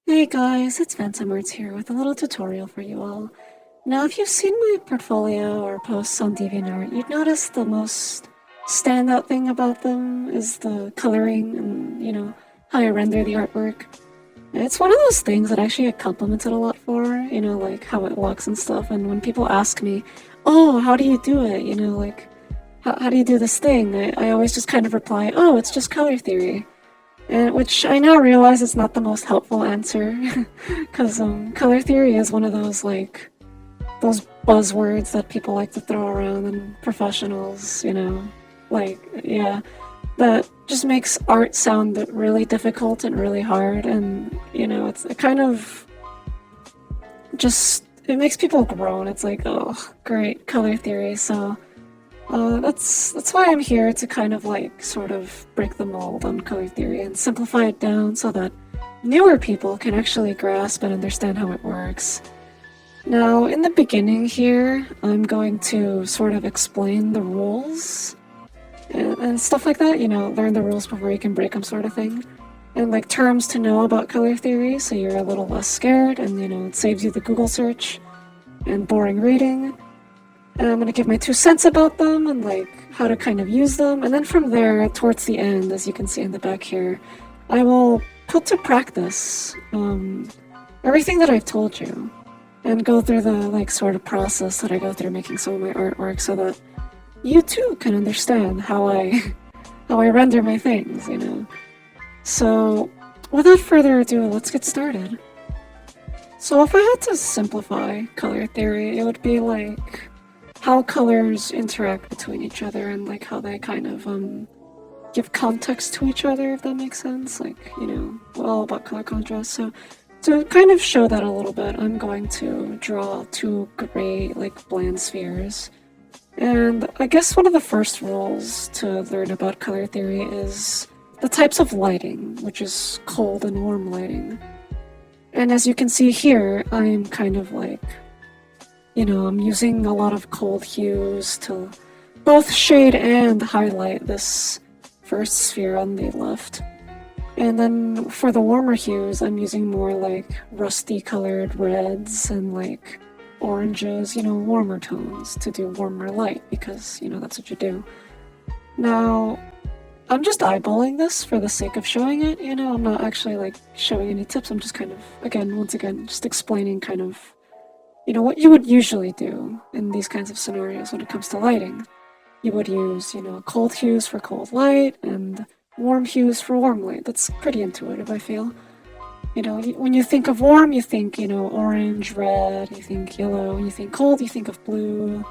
Hey guys, it's FantomArtZ here with a little tutorial for you all. Now, if you've seen my portfolio or posts on DeviantArt, you'd notice the most standout thing about them is the coloring and, how I render the artwork. It's one of those things that I actually get complimented a lot for, like how it looks and stuff. And when people ask me, oh, how do you do it? How do you do this thing? I always just kind of reply, oh, it's just color theory. And which I now realize is not the most helpful answer, because color theory is one of those those buzzwords that people like to throw around and professionals, yeah, that just makes art sound really difficult and really hard, and it kind of just it makes people groan. It's like, oh, great color theory, so. That's why I'm here to kind of sort of break the mold on color theory and simplify it down so that newer people can actually grasp and understand how it works. Now, in the beginning here, I'm going to sort of explain the rules and stuff like that, learn the rules before you can break them sort of thing. And terms to know about color theory so you're a little less scared and, it saves you the Google search and boring reading. And I'm going to give my 2 cents about them and how to kind of use them. And then from there, towards the end, as you can see in the back here, I will put to practice everything that I've told you and go through the sort of process that I go through making some of my artwork so that you too can understand how I render my things, So without further ado, let's get started. So if I had to simplify color theory, it would be how colors interact between each other and how they kind of give context to each other, if that makes sense. We're all about color contrast. So to kind of show that a little bit, I'm going to draw 2 gray bland spheres. And I guess one of the first rules to learn about color theory is the types of lighting, which is cold and warm lighting. And as you can see here, I'm kind of I'm using a lot of cold hues to both shade and highlight this first sphere on the left. And then for the warmer hues, I'm using more rusty colored reds and oranges, warmer tones to do warmer light because, that's what you do. Now, I'm just eyeballing this for the sake of showing it, I'm not actually showing any tips. I'm just kind of, once again, just explaining kind of what you would usually do in these kinds of scenarios when it comes to lighting. You would use, cold hues for cold light and warm hues for warm light. That's pretty intuitive, I feel. When you think of warm, you think, orange, red, you think yellow. When you think cold, you think of blue,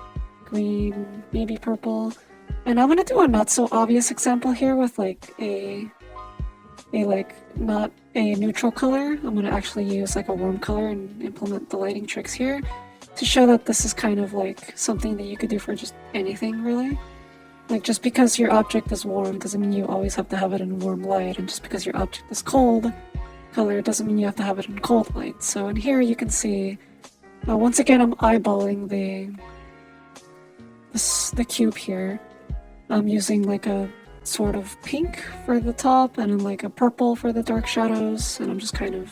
green, maybe purple. And I'm gonna do a not so obvious example here with not a neutral color. I'm going to actually use a warm color and implement the lighting tricks here to show that this is kind of something that you could do for just anything, really. Just because your object is warm doesn't mean you always have to have it in warm light, and just because your object is cold color doesn't mean you have to have it in cold light. So in here you can see, once again I'm eyeballing the cube here. I'm using a sort of pink for the top and then a purple for the dark shadows, and I'm just kind of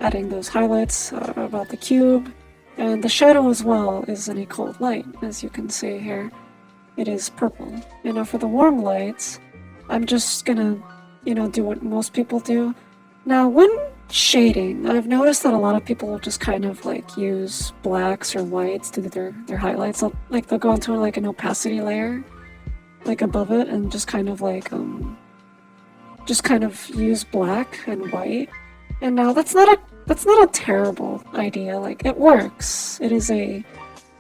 adding those highlights about the cube. And the shadow as well is in a cold light, as you can see here. It is purple. And now for the warm lights, I'm just gonna, do what most people do. Now when shading, I've noticed that a lot of people will just kind of use blacks or whites to do their highlights. They'll go into an opacity layer above it and just kind of use black and white. And now that's not a terrible idea. It works. It is a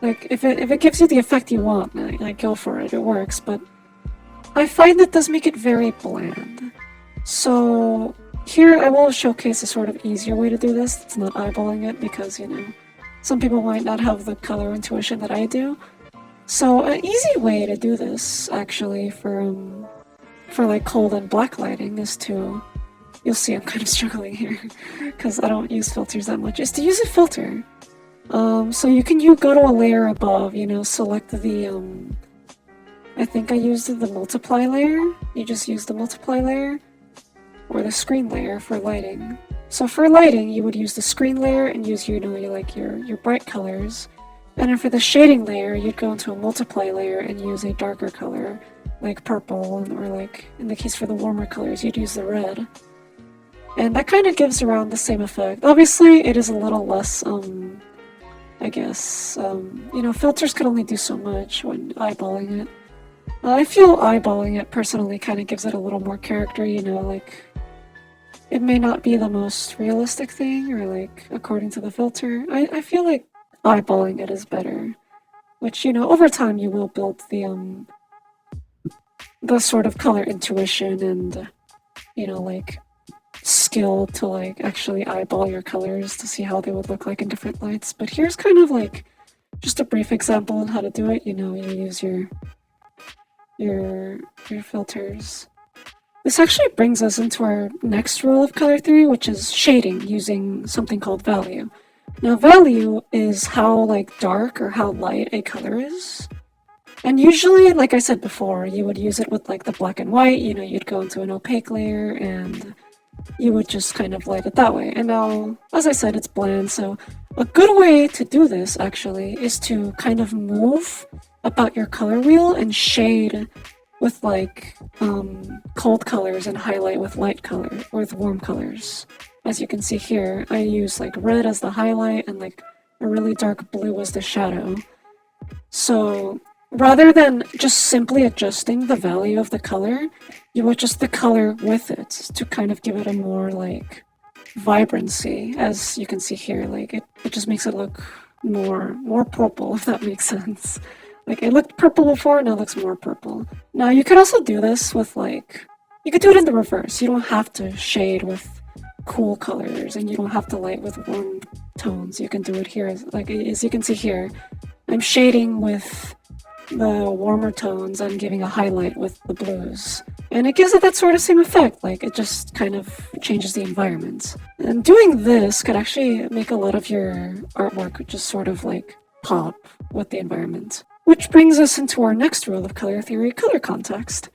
if it gives you the effect you want, go for it. It works, but I find it does make it very bland. So here I will showcase a sort of easier way to do this. It's not eyeballing it because some people might not have the color intuition that I do. So an easy way to do this, actually, for cold and black lighting is to, you'll see I'm kind of struggling here, because I don't use filters that much, is to use a filter. So you go to a layer above, select the, I think I used the multiply layer. You just use the multiply layer, or the screen layer for lighting. So for lighting, you would use the screen layer and use, your bright colors. And then for the shading layer, you'd go into a multiply layer and use a darker color, like purple, or like, in the case for the warmer colors, you'd use the red. And that kind of gives around the same effect. Obviously, it is a little less, I guess, filters could only do so much when eyeballing it. I feel eyeballing it personally kind of gives it a little more character, like, it may not be the most realistic thing, or like, according to the filter. I feel like eyeballing it is better. Which, over time you will build the sort of color intuition and, like, skill to, like, actually eyeball your colors to see how they would look like in different lights. But here's kind of like just a brief example on how to do it. You use your filters. This actually brings us into our next rule of color theory, which is shading using something called value. Now, value is how, like, dark or how light a color is. And usually, like I said before, you would use it with, like, the black and white. You'd go into an opaque layer and you would just kind of light it that way. And now, as I said, it's bland, so a good way to do this, actually, is to kind of move about your color wheel and shade with, like, cold colors and highlight with light color, or with warm colors. As you can see here, I use, like, red as the highlight and, like, a really dark blue as the shadow. So rather than just simply adjusting the value of the color, you adjust the color with it to kind of give it a more, like, vibrancy. As you can see here, like, it just makes it look more purple, if that makes sense. Like, it looked purple before, now it looks more purple. Now, you could also do this with, like, you could do it in the reverse. You don't have to shade with cool colors, and you don't have to light with warm tones. You can do it here, as you can see here. I'm shading with the warmer tones and giving a highlight with the blues. And it gives it that sort of same effect, like, it just kind of changes the environment. And doing this could actually make a lot of your artwork just sort of, like, pop with the environment. Which brings us into our next rule of color theory, color context.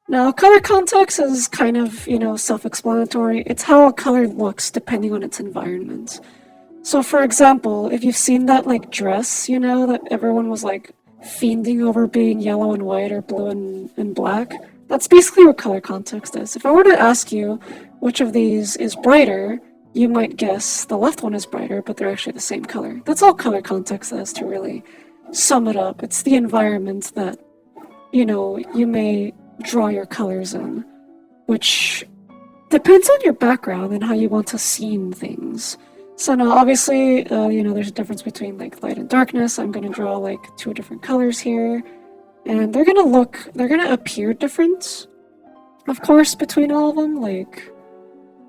Now, color context is kind of, self-explanatory. It's how a color looks depending on its environment. So, for example, if you've seen that, like, dress, that everyone was, like, fiending over being yellow and white or blue and black, that's basically what color context is. If I were to ask you which of these is brighter, you might guess the left one is brighter, but they're actually the same color. That's all color context is, to really sum it up. It's the environment that, you may draw your colors in, which depends on your background and how you want to scene things. So now, obviously, there's a difference between, like, light and darkness. I'm going to draw, like, two different colors here, and they're going to appear different, of course, between all of them. Like,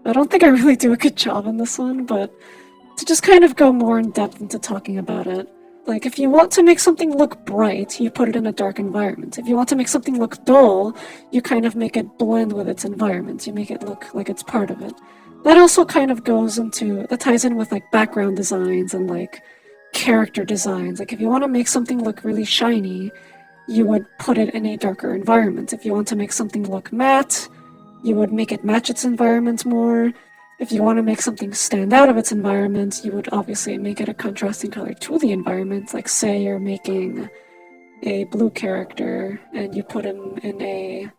I don't think I really do a good job in this one, but to just kind of go more in depth into talking about it. Like, if you want to make something look bright, you put it in a dark environment. If you want to make something look dull, you kind of make it blend with its environment. You make it look like it's part of it. That also kind of that ties in with, like, background designs and, like, character designs. Like, if you want to make something look really shiny, you would put it in a darker environment. If you want to make something look matte, you would make it match its environment more. If you want to make something stand out of its environment, you would obviously make it a contrasting color to the environment. Like, say you're making a blue character and you put him in a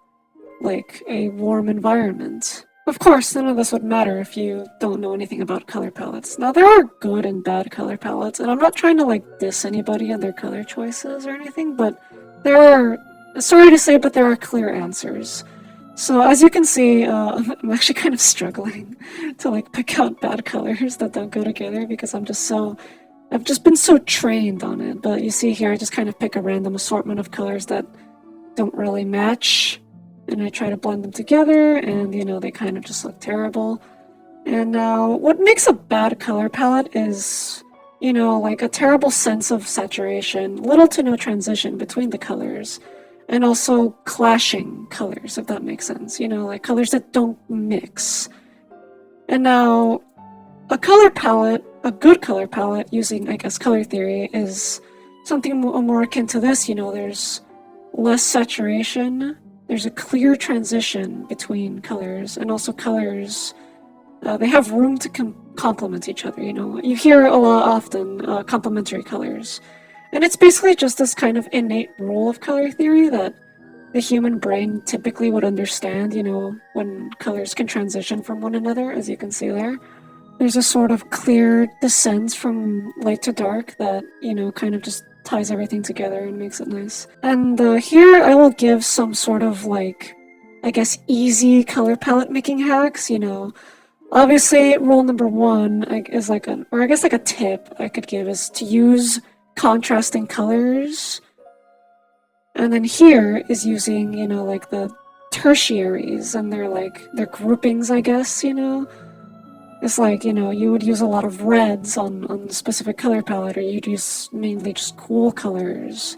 warm environment. Of course, none of this would matter if you don't know anything about color palettes. Now, there are good and bad color palettes, and I'm not trying to, like, diss anybody and their color choices or anything, but sorry to say, but there are clear answers. So, as you can see, I'm actually kind of struggling to, like, pick out bad colors that don't go together because I've just been so trained on it. But you see here, I just kind of pick a random assortment of colors that don't really match, and I try to blend them together, and, they kind of just look terrible. And now, what makes a bad color palette is, like, a terrible sense of saturation, little to no transition between the colors, and also clashing colors, if that makes sense. Like, colors that don't mix. And now, a good color palette, using, I guess, color theory, is something more akin to this. There's less saturation, there's a clear transition between colors, and also colors they have room to complement each other, you know. You hear a lot often complementary colors. And it's basically just this kind of innate rule of color theory that the human brain typically would understand, you know, when colors can transition from one another, as you can see there. There's a sort of clear descent from light to dark that, you know, kind of just ties everything together and makes it nice. And here I will give some sort of like, I guess, easy color palette making hacks, you know. Obviously, rule number one is like or I guess like a tip I could give is to use contrasting colors. And then here is using, you know, like the tertiaries and their groupings, I guess, you know. It's like, you know, you would use a lot of reds on a specific color palette, or you'd use mainly just cool colors.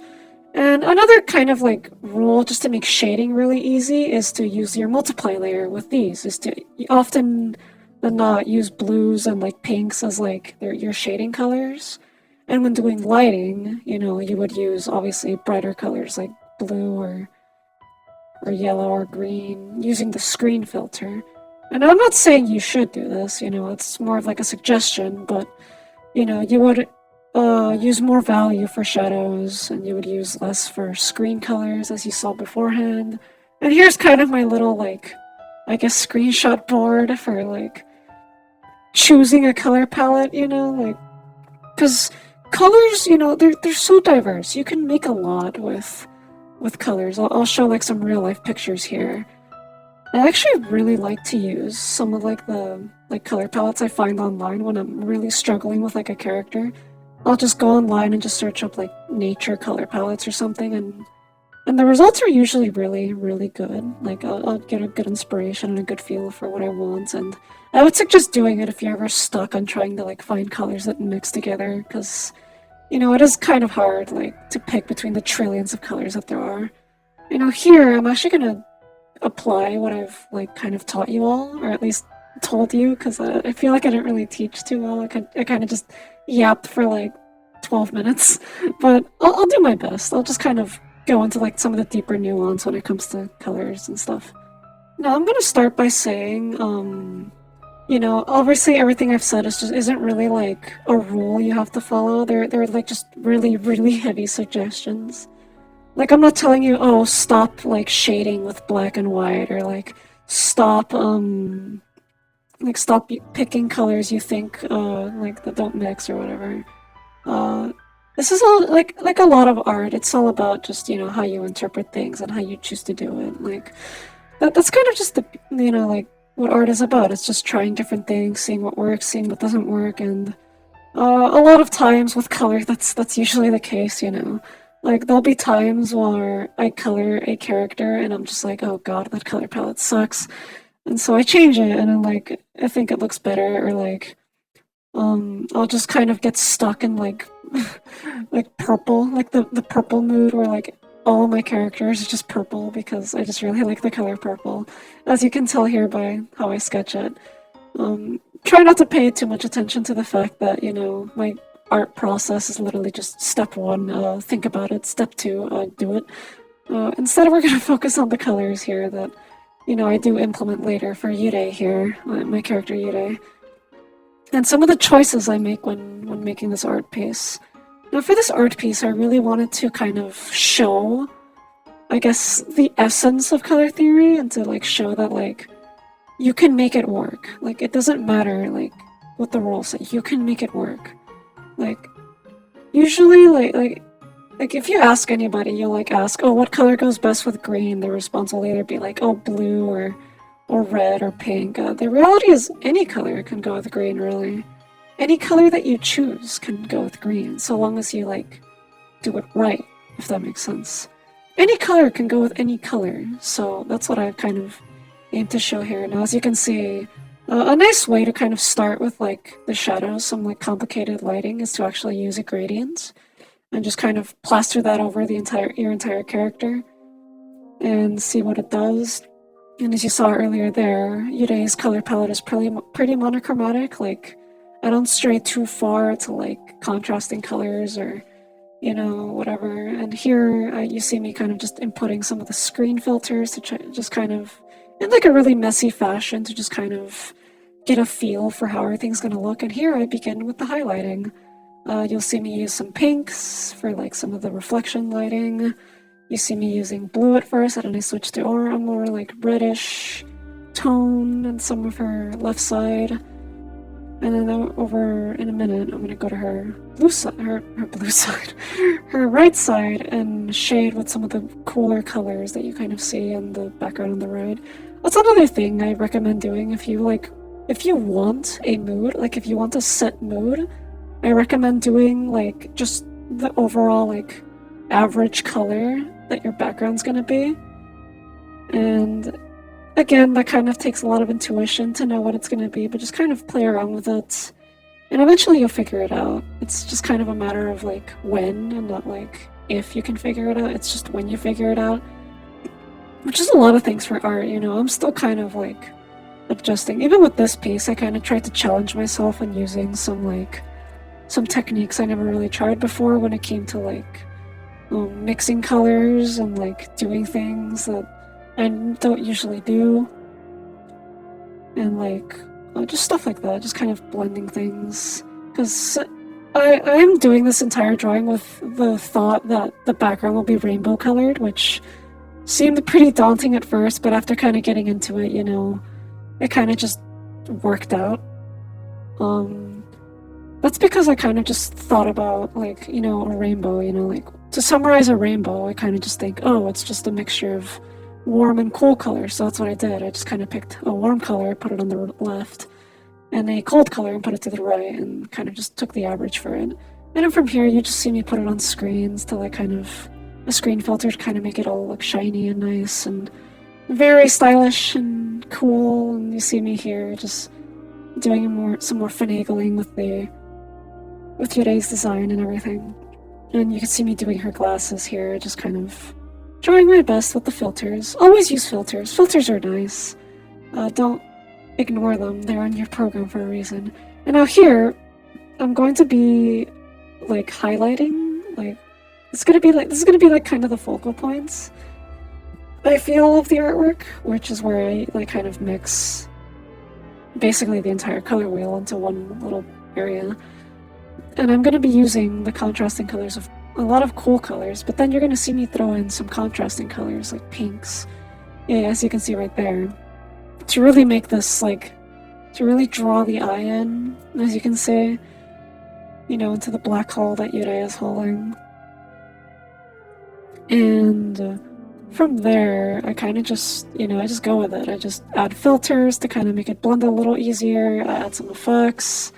And another kind of like rule just to make shading really easy is to use your multiply layer with these, is to often than not use blues and like pinks as like your shading colors. And when doing lighting, you know, you would use obviously brighter colors like blue or yellow or green using the screen filter. And I'm not saying you should do this, you know, it's more of like a suggestion, but, you know, you would use more value for shadows and you would use less for screen colors as you saw beforehand. And here's kind of my little, like, I guess screenshot board for, like, choosing a color palette, you know, like, because colors, you know, they're so diverse. You can make a lot with colors. I'll show, like, some real-life pictures here. I actually really like to use some of like the color palettes I find online when I'm really struggling with like a character. I'll just go online and just search up like nature color palettes or something, and the results are usually really, really good. Like I'll get a good inspiration and a good feel for what I want, and I would suggest doing it if you're ever stuck on trying to like find colors that mix together, because you know it is kind of hard like to pick between the trillions of colors that there are. You know, here I'm actually gonna apply what I've like kind of taught you all, or at least told you, because I feel like I didn't really teach too well. I kind of just yapped for like 12 minutes, but I'll do my best. I'll just kind of go into like some of the deeper nuance when it comes to colors and stuff. Now I'm gonna start by saying, you know, obviously everything I've said is just isn't really like a rule you have to follow. They're like just really, really heavy suggestions. Like, I'm not telling you, oh, stop, like, shading with black and white, or, stop picking colors you think, like, that don't mix, or whatever. Uh, this is all, like a lot of art, it's all about just, you know, how you interpret things and how you choose to do it. Like, that's kind of just the, you know, like, what art is about. It's just trying different things, seeing what works, seeing what doesn't work, and, a lot of times with color, that's usually the case, you know. Like, there'll be times where I color a character and I'm just like, oh god, that color palette sucks. And so I change it and I'm like, I think it looks better, or like, I'll just kind of get stuck in like, like purple, like the purple mood where like all my characters are just purple because I just really like the color purple. As you can tell here by how I sketch it. Try not to pay too much attention to the fact that, you know, my art process is literally just step one, think about it, step two, do it. Instead, we're going to focus on the colors here that, you know, I do implement later for Yude here, my character Yude. And some of the choices I make when making this art piece. Now for this art piece, I really wanted to kind of show, I guess, the essence of color theory, and to like show that like, you can make it work. Like, it doesn't matter like what the rules say, you can make it work. Like, usually, like if you ask anybody, you'll like ask, oh, what color goes best with green? The response will either be like, oh, blue or red or pink. The reality is any color can go with green, really. Any color that you choose can go with green, so long as you like do it right, if that makes sense. Any color can go with any color, so that's what I've kind of aimed to show here. Now, as you can see, a nice way to kind of start with like the shadows, some like complicated lighting, is to actually use a gradient and just kind of plaster that over your entire character and see what it does. And as you saw earlier there, Yude's color palette is pretty monochromatic. Like, I don't stray too far to like contrasting colors or, you know, whatever. And here you see me kind of just inputting some of the screen filters to just kind of, in like a really messy fashion, to just kind of get a feel for how everything's going to look. And here I begin with the highlighting. You'll see me use some pinks for like some of the reflection lighting. You see me using blue at first, and then I switched to a more like reddish tone on some of her left side. And then over in a minute, I'm gonna go to her blue side, her blue side, her right side, and shade with some of the cooler colors that you kind of see in the background on the right. That's another thing I recommend doing if you want a mood, like if you want a set mood, I recommend doing like just the overall like average color that your background's gonna be. And again, that kind of takes a lot of intuition to know what it's gonna be, but just kind of play around with it. And eventually you'll figure it out. It's just kind of a matter of like when and not like if you can figure it out. It's just when you figure it out. Which is a lot of things for art, you know. I'm still kind of like adjusting. Even with this piece, I kind of tried to challenge myself in using some techniques I never really tried before when it came to like mixing colors and like doing things that I don't usually do, and like just stuff like that, just kind of blending things, because I'm doing this entire drawing with the thought that the background will be rainbow colored, which seemed pretty daunting at first, but after kind of getting into it, you know, it kind of just worked out. That's because I kind of just thought about, like, you know, a rainbow, you know, like, to summarize a rainbow, I kind of just think, oh, it's just a mixture of warm and cool colors, so that's what I did. I just kind of picked a warm color, put it on the left, and a cold color and put it to the right, and kind of just took the average for it. And then from here, you just see me put it on screens to, like, kind of a screen filter to kind of make it all look shiny and nice and very stylish and cool. And you see me here just doing some more finagling with today's design and everything. And you can see me doing her glasses here, just kind of trying my best with the filters. Always use filters. Filters are nice. Don't ignore them. They're on your program for a reason. And now here, I'm going to be like highlighting, like this is gonna be like kind of the focal points, I feel, of the artwork, which is where I like kind of mix basically the entire color wheel into one little area. And I'm going to be using the contrasting colors of a lot of cool colors, but then you're going to see me throw in some contrasting colors like pinks, yeah, as you can see right there, to really make this, like, to really draw the eye in, as you can see, you know, into the black hole that Yurei is holding. And from there, I kind of just, you know, I just go with it. I just add filters to kind of make it blend a little easier. I add some effects.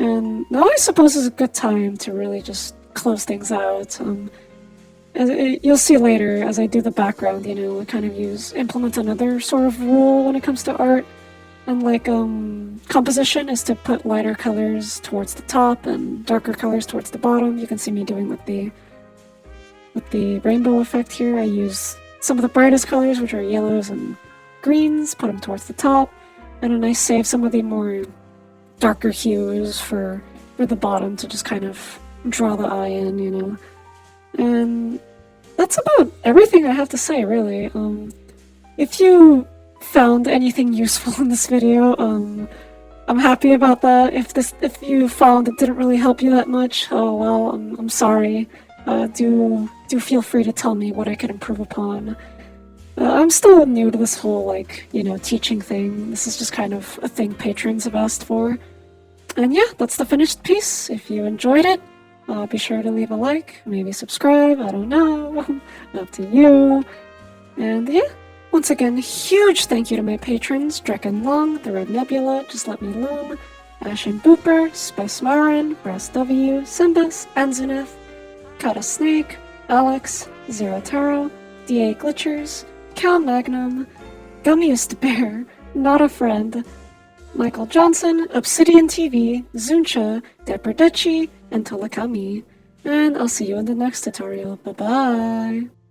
And now I suppose is a good time to really just close things out. You'll see later as I do the background, you know, I kind of implement another sort of rule when it comes to art. And like composition is to put lighter colors towards the top and darker colors towards the bottom. You can see me doing with the rainbow effect here. I use some of the brightest colors, which are yellows and greens, put them towards the top, and then I save some of the more darker hues for the bottom to just kind of draw the eye in, you know. And that's about everything I have to say, really. If you found anything useful in this video, I'm happy about that. If you found it didn't really help you that much, oh well, I'm sorry. Do feel free to tell me what I could improve upon. I'm still new to this whole, like, you know, teaching thing. This is just kind of a thing patrons have asked for. And yeah, that's the finished piece. If you enjoyed it, be sure to leave a like, maybe subscribe, I don't know, up to you. And yeah, once again, huge thank you to my patrons, Drekken Long, The Red Nebula, Just Let Me Loom, Ashen Booper, Spice Marin, Brass W, Simbus, Anzuneth, Kata Snake, Alex, Zero Taro, DA Glitchers, Cal Magnum, Gummiest Bear, Not a Friend, Michael Johnson, Obsidian TV, Zuncha, Deperdechi, and Tolakami. And I'll see you in the next tutorial. Bye-bye!